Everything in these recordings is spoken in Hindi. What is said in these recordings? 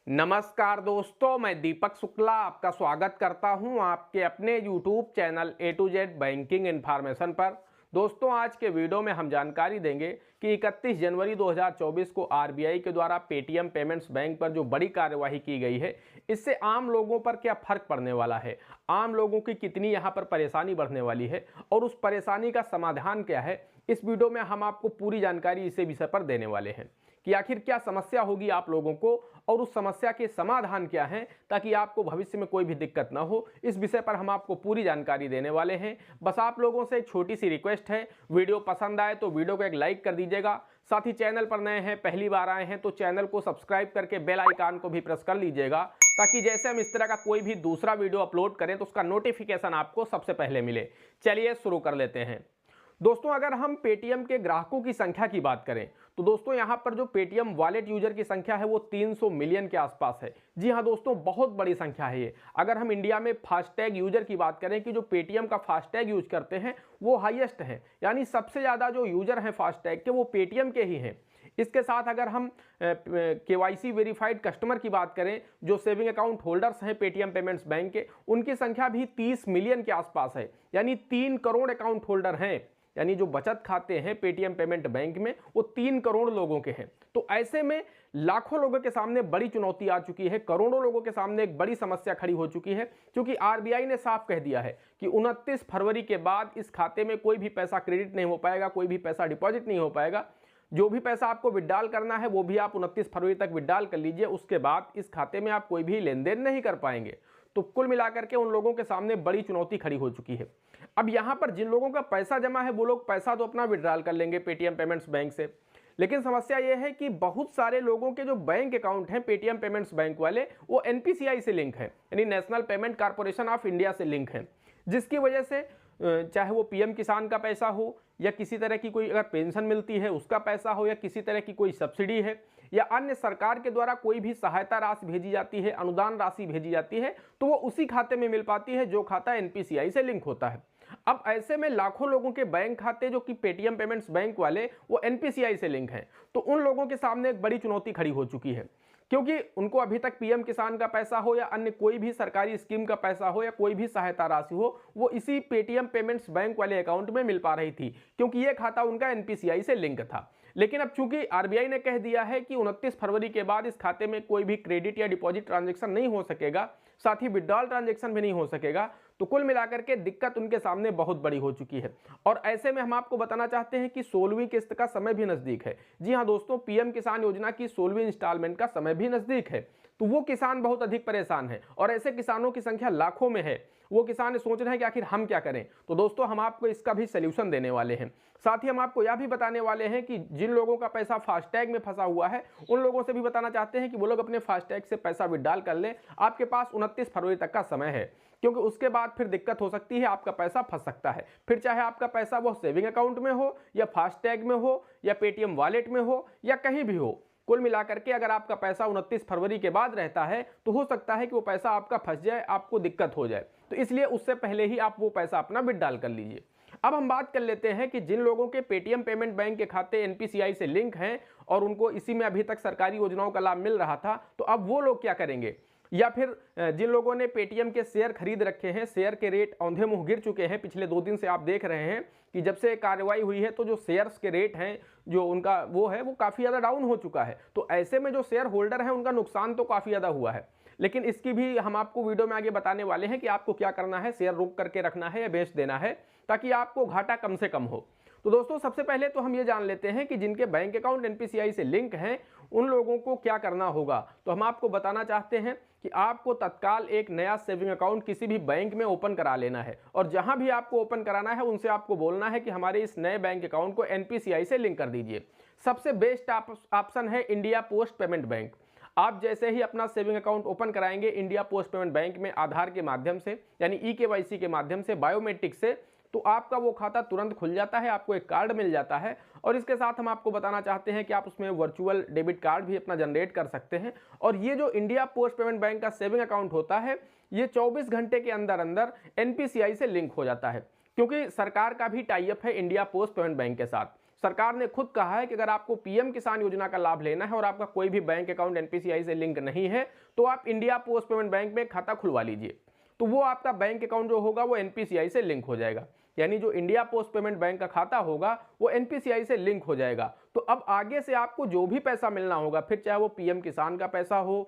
नमस्कार दोस्तों, मैं दीपक शुक्ला आपका स्वागत करता हूं आपके अपने YouTube channel A to Z banking information पर। दोस्तों, आज के वीडियो में हम जानकारी देंगे कि 31 जनवरी 2024 को RBI के द्वारा पेटीएम पेमेंट्स बैंक पर जो बड़ी कार्यवाही की गई है, इससे आम लोगों पर क्या फर्क पड़ने वाला है, आम लोगों की कितनी यहां पर परेशानी बढ़ने वाली है और उस परेशानी का समाधान क्या है। इस वीडियो में हम आपको पूरी जानकारी इसी विषय पर देने वाले हैं कि आखिर क्या समस्या होगी आप लोगों को और उस समस्या के समाधान क्या हैं, ताकि आपको भविष्य में कोई भी दिक्कत ना हो। इस विषय पर हम आपको पूरी जानकारी देने वाले हैं। बस आप लोगों से एक छोटी सी रिक्वेस्ट है, वीडियो पसंद आए तो वीडियो को एक लाइक कर दीजिएगा। साथ ही चैनल पर नए हैं, पहली बार आए हैं तो चैनल को सब्सक्राइब करके बेल आइकन को भी प्रेस कर लीजिएगा, ताकि जैसे हम इस तरह का कोई भी दूसरा वीडियो अपलोड करें तो उसका नोटिफिकेशन आपको सबसे पहले मिले। चलिए शुरू कर लेते हैं। दोस्तों, अगर हम पेटीएम के ग्राहकों की संख्या की बात करें तो दोस्तों यहां पर जो पेटीएम वॉलेट यूजर की संख्या है वो 300 मिलियन के आसपास है। जी हां दोस्तों, बहुत बड़ी संख्या है ये। अगर हम इंडिया में फास्टैग यूजर की बात करें कि जो पेटीएम का फास्टैग यूज करते हैं वो हाईएस्ट है, यानी सबसे ज़्यादा जो यूजर हैं फास्टैग के वो पेटीएम के ही हैं। इसके साथ अगर हम KYC वेरीफाइड कस्टमर की बात करें, जो सेविंग अकाउंट होल्डर्स हैं पेटीएम पेमेंट्स बैंक के, उनकी संख्या भी 30 मिलियन के आसपास है, यानी 3 करोड़ अकाउंट होल्डर हैं। यानी जो बचत खाते हैं पेटीएम पेमेंट बैंक में वो 3 करोड़ लोगों के हैं। तो ऐसे में लाखों लोगों के सामने बड़ी चुनौती आ चुकी है, करोड़ों लोगों के सामने एक बड़ी समस्या खड़ी हो चुकी है, क्योंकि RBI ने साफ कह दिया है कि 29 फरवरी के बाद इस खाते में कोई भी पैसा क्रेडिट नहीं हो पाएगा, कोई भी पैसा डिपॉजिट नहीं हो पाएगा। जो भी पैसा आपको विड्रॉल करना है वो भी आप 29 फरवरी तक विड्रॉल कर लीजिए, उसके बाद इस खाते में आप कोई भी लेन देन नहीं कर पाएंगे। तो कुल मिलाकर के उन लोगों के सामने बड़ी चुनौती खड़ी हो चुकी है। अब यहां पर जिन लोगों का पैसा जमा है वो लोग पैसा तो अपना विड्रॉल कर लेंगे पेटीएम पेमेंट्स बैंक से, लेकिन समस्या यह है कि बहुत सारे लोगों के जो बैंक अकाउंट हैं पेटीएम पेमेंट्स बैंक वाले, वो NPCI से लिंक है, यानी national payment corporation of India से लिंक है, जिसकी वजह से चाहे वो PM किसान का पैसा हो या किसी तरह की कोई अगर पेंशन मिलती है उसका पैसा हो या किसी तरह की कोई सब्सिडी है या अन्य सरकार के द्वारा कोई भी सहायता राशि भेजी जाती है, अनुदान राशि भेजी जाती है, तो वो उसी खाते में मिल पाती है जो खाता NPCI से लिंक होता है। अब ऐसे में लाखों लोगों के बैंक खाते जो कि पेटीएम पेमेंट्स बैंक वाले वो NPCI से लिंक हैं, तो उन लोगों के सामने एक बड़ी चुनौती खड़ी हो चुकी है, क्योंकि उनको अभी तक PM किसान का पैसा हो या अन्य कोई भी सरकारी स्कीम का पैसा हो या कोई भी सहायता राशि हो, वो इसी पेटीएम पेमेंट्स बैंक वाले अकाउंट में मिल पा रही थी, क्योंकि ये खाता उनका NPCI से लिंक था। लेकिन अब चूंकि RBI ने कह दिया है कि 29 फरवरी के बाद इस खाते में कोई भी क्रेडिट या डिपॉजिट ट्रांजैक्शन नहीं हो सकेगा, साथ ही विड्रॉल ट्रांजैक्शन भी नहीं हो सकेगा, तो कुल मिलाकर के दिक्कत उनके सामने बहुत बड़ी हो चुकी है। और ऐसे में हम आपको बताना चाहते हैं कि 16वीं किस्त का समय भी नजदीक है। जी हां दोस्तों, PM किसान योजना की 16वीं इंस्टॉलमेंट का समय भी नजदीक है, तो वो किसान बहुत अधिक परेशान है और ऐसे किसानों की संख्या लाखों में है। वो किसान सोच रहे हैं कि आखिर हम क्या करें, तो दोस्तों हम आपको इसका भी सलूशन देने वाले हैं। साथ ही हम आपको यह भी बताने वाले हैं कि जिन लोगों का पैसा फास्टैग में फंसा हुआ है उन लोगों से भी बताना चाहते हैं कि वो लोग अपने फास्टैग से पैसा विड्रॉल कर लें। आपके पास 29 फरवरी तक का समय है, क्योंकि उसके बाद फिर दिक्कत हो सकती है, आपका पैसा फंस सकता है। फिर चाहे आपका पैसा वो सेविंग अकाउंट में हो या फास्टैग में हो या पेटीएम वॉलेट में हो या कहीं भी हो, कुल मिलाकर के अगर आपका पैसा 29 फरवरी के बाद रहता है तो हो सकता है कि वो पैसा आपका फंस जाए, आपको दिक्कत हो जाए। तो इसलिए उससे पहले ही आप वो पैसा अपना विड्रॉल कर लीजिए। अब हम बात कर लेते हैं कि जिन लोगों के पेटीएम पेमेंट बैंक के खाते NPCI से लिंक हैं और उनको इसी में अभी तक सरकारी योजनाओं का लाभ मिल रहा था, तो अब वो लोग क्या करेंगे, या फिर जिन लोगों ने पेटीएम के शेयर खरीद रखे हैं, शेयर के रेट औंधे मुंह गिर चुके हैं। पिछले 2 दिन से आप देख रहे हैं कि जब से कार्रवाई हुई है तो जो शेयर्स के रेट हैं जो उनका वो है वो काफ़ी ज़्यादा डाउन हो चुका है। तो ऐसे में जो शेयर होल्डर हैं उनका नुकसान तो काफ़ी ज़्यादा हुआ है, लेकिन इसकी भी हम आपको वीडियो में आगे बताने वाले हैं कि आपको क्या करना है, शेयर रोक करके रखना है या बेच देना है, ताकि आपको घाटा कम से कम हो। तो दोस्तों सबसे पहले तो हम ये जान लेते हैं कि जिनके बैंक अकाउंट NPCI से लिंक हैं उन लोगों को क्या करना होगा। तो हम आपको बताना चाहते हैं कि आपको तत्काल एक नया सेविंग अकाउंट किसी भी बैंक में ओपन करा लेना है, और जहां भी आपको ओपन कराना है उनसे आपको बोलना है कि हमारे इस नए बैंक अकाउंट को NPCI से लिंक कर दीजिए। सबसे बेस्ट ऑप्शन है इंडिया पोस्ट पेमेंट बैंक। आप जैसे ही अपना सेविंग अकाउंट ओपन कराएंगे इंडिया पोस्ट पेमेंट बैंक में आधार के माध्यम से, यानी eKYC के माध्यम से, बायोमेट्रिक से, तो आपका वो खाता तुरंत खुल जाता है, आपको एक कार्ड मिल जाता है। और इसके साथ हम आपको बताना चाहते हैं कि आप उसमें वर्चुअल डेबिट कार्ड भी अपना जनरेट कर सकते हैं। और ये जो इंडिया पोस्ट पेमेंट बैंक का सेविंग अकाउंट होता है ये 24 घंटे के अंदर अंदर NPCI से लिंक हो जाता है, क्योंकि सरकार का भी टाई अप है इंडिया पोस्ट पेमेंट बैंक के साथ। सरकार ने खुद कहा है कि अगर आपको पीएम किसान योजना का लाभ लेना है और आपका कोई भी बैंक अकाउंट एनपीसीआई से लिंक नहीं है तो आप इंडिया पोस्ट पेमेंट बैंक में खाता खुलवा लीजिए, तो वो आपका बैंक अकाउंट जो होगा वो एनपीसीआई से लिंक हो जाएगा। यानी जो इंडिया पोस्ट पेमेंट बैंक का खाता होगा वो एनपीसीआई से लिंक हो जाएगा। तो अब आगे से आपको जो भी पैसा मिलना होगा, फिर चाहे वो पीएम किसान का पैसा हो,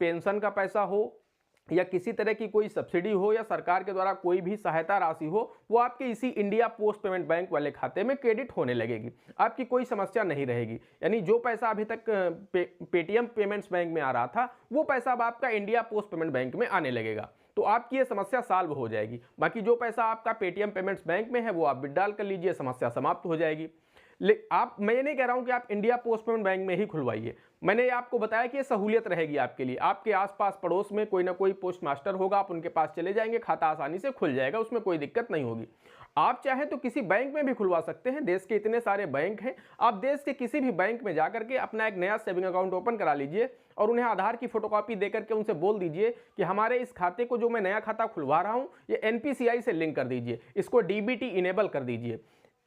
पेंशन का पैसा हो, या किसी तरह की कोई सब्सिडी हो, या सरकार के द्वारा कोई भी सहायता राशि हो, वो आपके इसी इंडिया पोस्ट पेमेंट बैंक वाले खाते में क्रेडिट होने लगेगी। आपकी कोई समस्या नहीं रहेगी। यानी जो पैसा अभी तक पेटीएम पेमेंट्स बैंक में आ रहा था वो पैसा अब आपका इंडिया पोस्ट पेमेंट बैंक में आने लगेगा। तो आपकी ये समस्या सॉल्व हो जाएगी। बाकी जो पैसा आपका पेटीएम पेमेंट्स बैंक में है वो आप विड्रॉल कर लीजिए, समस्या समाप्त हो जाएगी। मैं ये नहीं कह रहा हूं कि आप इंडिया पोस्ट पेमेंट बैंक में ही खुलवाइए। मैंने आपको बताया कि ये सहूलियत रहेगी आपके लिए। आपके आसपास पड़ोस में कोई ना कोई पोस्ट मास्टर होगा, आप उनके पास चले जाएंगे, खाता आसानी से खुल जाएगा, उसमें कोई दिक्कत नहीं होगी। आप चाहें तो किसी बैंक में भी खुलवा सकते हैं, देश के इतने सारे बैंक हैं। आप देश के किसी भी बैंक में जाकर के अपना एक नया सेविंग अकाउंट ओपन करा लीजिए और उन्हें आधार की फोटोकॉपी देकर के उनसे बोल दीजिए कि हमारे इस खाते को जो मैं नया खाता खुलवा रहा हूं ये एनपीसीआई से लिंक कर दीजिए, इसको डीबीटी इनेबल कर दीजिए।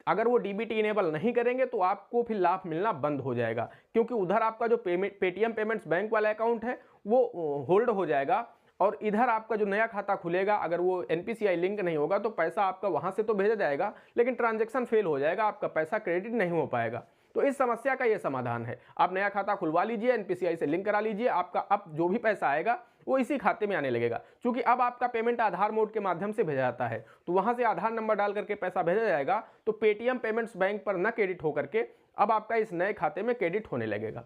अगर वो डीबीटी इनेबल नहीं करेंगे तो आपको फिर लाभ मिलना बंद हो जाएगा, क्योंकि उधर आपका जो पेटीएम पेमेंट्स बैंक वाला अकाउंट है वो होल्ड हो जाएगा और इधर आपका जो नया खाता खुलेगा अगर वो एनपीसीआई लिंक नहीं होगा तो पैसा आपका वहां से तो भेजा जाएगा लेकिन ट्रांजैक्शन फेल हो जाएगा, आपका पैसा क्रेडिट नहीं हो पाएगा। तो इस समस्या का ये समाधान है। आप नया खाता खुलवा लीजिए, एनपीसीआई से लिंक करा लीजिए, आपका अब जो भी पैसा आएगा वो इसी खाते में आने लगेगा। क्योंकि अब आपका पेमेंट आधार मोड के माध्यम से भेजा जाता है तो वहां से आधार नंबर डाल करके पैसा भेजा जाएगा, तो पेटीएम पेमेंट्स बैंक पर न क्रेडिट होकर के अब आपका इस नए खाते में क्रेडिट होने लगेगा।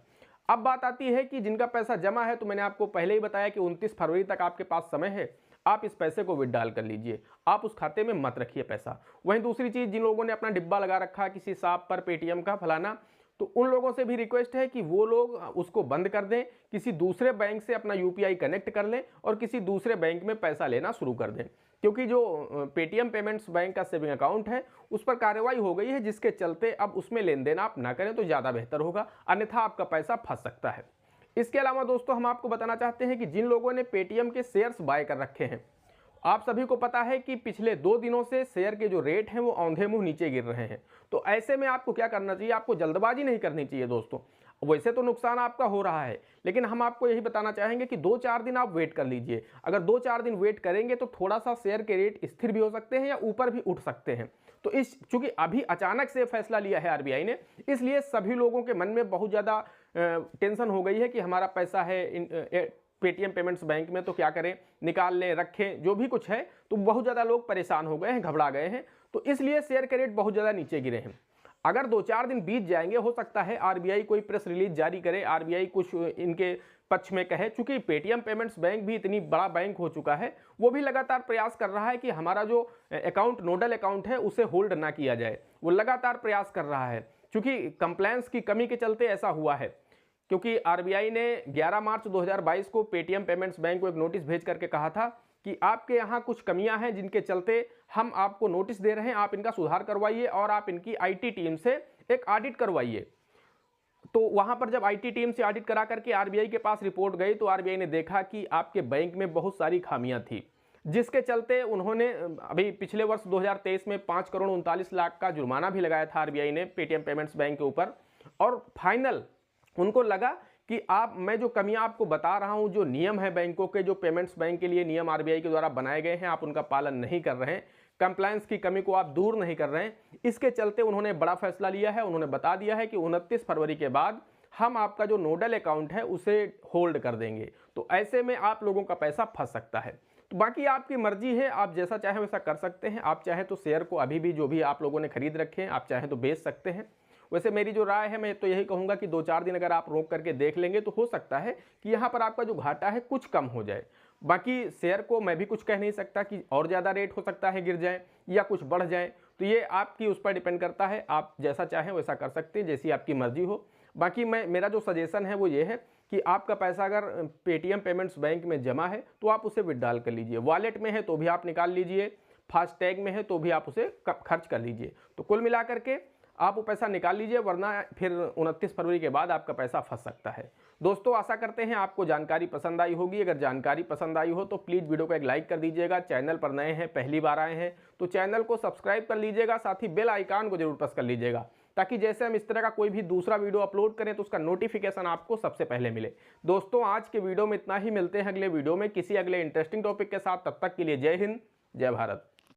अब बात आती है कि जिनका पैसा जमा है, तो मैंने आपको पहले ही बताया कि 29 फरवरी तक आपके पास समय है, आप इस पैसे को विड्रॉल कर लीजिए, आप उस खाते में मत रखिए पैसा। वहीं दूसरी चीज, जिन लोगों ने अपना डिब्बा लगा रखा है किसी शॉप पर पेटीएम का फलाना, तो उन लोगों से भी रिक्वेस्ट है कि वो लोग उसको बंद कर दें, किसी दूसरे बैंक से अपना यूपीआई कनेक्ट कर लें और किसी दूसरे बैंक में पैसा लेना शुरू कर दें। क्योंकि जो पेटीएम पेमेंट्स बैंक का सेविंग अकाउंट है उस पर कार्रवाई हो गई है, जिसके चलते अब उसमें लेन देन आप ना करें तो ज़्यादा बेहतर होगा, अन्यथा आपका पैसा फंस सकता है। इसके अलावा दोस्तों हम आपको बताना चाहते हैं कि जिन लोगों ने पेटीएम के शेयर्स बाय कर रखे हैं, आप सभी को पता है कि पिछले 2 दिनों से शेयर के जो रेट हैं वो औंधे मुंह नीचे गिर रहे हैं। तो ऐसे में आपको क्या करना चाहिए, आपको जल्दबाजी नहीं करनी चाहिए दोस्तों। वैसे तो नुकसान आपका हो रहा है, लेकिन हम आपको यही बताना चाहेंगे कि 2-4 दिन आप वेट कर लीजिए। अगर 2-4 दिन वेट करेंगे तो थोड़ा सा शेयर के रेट स्थिर भी हो सकते हैं या ऊपर भी उठ सकते हैं। तो चूंकि अभी अचानक से फैसला लिया है आरबीआई ने, इसलिए सभी लोगों के मन में बहुत ज़्यादा टेंशन हो गई है कि हमारा पैसा है पेटीएम पेमेंट्स बैंक में, तो क्या करें, निकाल लें, रखें, जो भी कुछ है। तो बहुत ज़्यादा लोग परेशान हो गए हैं, घबरा गए हैं, तो इसलिए शेयर के रेट बहुत ज़्यादा नीचे गिरे हैं। अगर 2-4 दिन बीत जाएंगे, हो सकता है आरबीआई कोई प्रेस रिलीज जारी करे, आरबीआई कुछ इनके पक्ष में कहे। चूंकि पेटीएम पेमेंट्स बैंक भी इतनी बड़ा बैंक हो चुका है, वो भी लगातार प्रयास कर रहा है कि हमारा जो अकाउंट नोडल अकाउंट है उसे होल्ड ना किया जाए, वो लगातार प्रयास कर रहा है। चूंकि कंप्लायंस की कमी के चलते ऐसा हुआ है, क्योंकि आरबीआई ने 11 मार्च 2022 को पेटीएम पेमेंट्स बैंक को एक नोटिस भेज करके कहा था कि आपके यहाँ कुछ कमियां हैं जिनके चलते हम आपको नोटिस दे रहे हैं, आप इनका सुधार करवाइए और आप इनकी आईटी टीम से एक ऑडिट करवाइए। तो वहां पर जब आईटी टीम से ऑडिट करा करके आरबीआई के पास रिपोर्ट गई तो आरबीआई ने देखा कि आपके बैंक में बहुत सारी खामियां थी, जिसके चलते उन्होंने अभी पिछले वर्ष 2023 में 5 करोड़ 39 लाख का जुर्माना भी लगाया था आरबीआई ने पेटीएम पेमेंट्स बैंक के ऊपर। और फाइनल उनको लगा कि मैं जो कमियां आपको बता रहा हूं, जो नियम है बैंकों के, जो पेमेंट्स बैंक के लिए नियम आरबीआई के द्वारा बनाए गए हैं, आप उनका पालन नहीं कर रहे हैं, कंप्लायंस की कमी को आप दूर नहीं कर रहे हैं। इसके चलते उन्होंने बड़ा फैसला लिया है, उन्होंने बता दिया है कि 29 फरवरी के बाद हम आपका जो नोडल अकाउंट है उसे होल्ड कर देंगे। तो ऐसे में आप लोगों का पैसा फंस सकता है। तो बाकी आपकी मर्जी है, आप जैसा चाहें वैसा कर सकते हैं। आप चाहें तो शेयर को अभी भी जो भी आप लोगों ने खरीद रखे हैं, आप चाहें तो बेच सकते हैं। वैसे मेरी जो राय है, मैं तो यही कहूँगा कि 2-4 दिन अगर आप रोक करके देख लेंगे तो हो सकता है कि यहाँ पर आपका जो घाटा है कुछ कम हो जाए। बाकी शेयर को मैं भी कुछ कह नहीं सकता कि और ज़्यादा रेट हो सकता है गिर जाए या कुछ बढ़ जाए, तो ये आपकी उस पर डिपेंड करता है। आप जैसा चाहें वैसा कर सकते हैं, जैसी आपकी मर्जी हो। बाकी मेरा जो सजेशन है वो ये है कि आपका पैसा अगर पेटीएम पेमेंट्स बैंक में जमा है तो आप उसे विड्रॉल कर लीजिए, वॉलेट में है तो भी आप निकाल लीजिए, फास्टैग में है तो भी आप उसे खर्च कर लीजिए। तो कुल मिला करके आप वो पैसा निकाल लीजिए, वरना फिर 29 फरवरी के बाद आपका पैसा फंस सकता है। दोस्तों आशा करते हैं आपको जानकारी पसंद आई होगी। अगर जानकारी पसंद आई हो तो प्लीज़ वीडियो को एक लाइक कर दीजिएगा। चैनल पर नए हैं, पहली बार आए हैं तो चैनल को सब्सक्राइब कर लीजिएगा, साथ ही बेल आइकन को जरूर प्रेस कर लीजिएगा ताकि जैसे हम इस तरह का कोई भी दूसरा वीडियो अपलोड करें तो उसका नोटिफिकेशन आपको सबसे पहले मिले। दोस्तों आज के वीडियो में इतना ही, मिलते हैं अगले वीडियो में किसी अगले इंटरेस्टिंग टॉपिक के साथ। तब तक के लिए जय हिंद, जय भारत।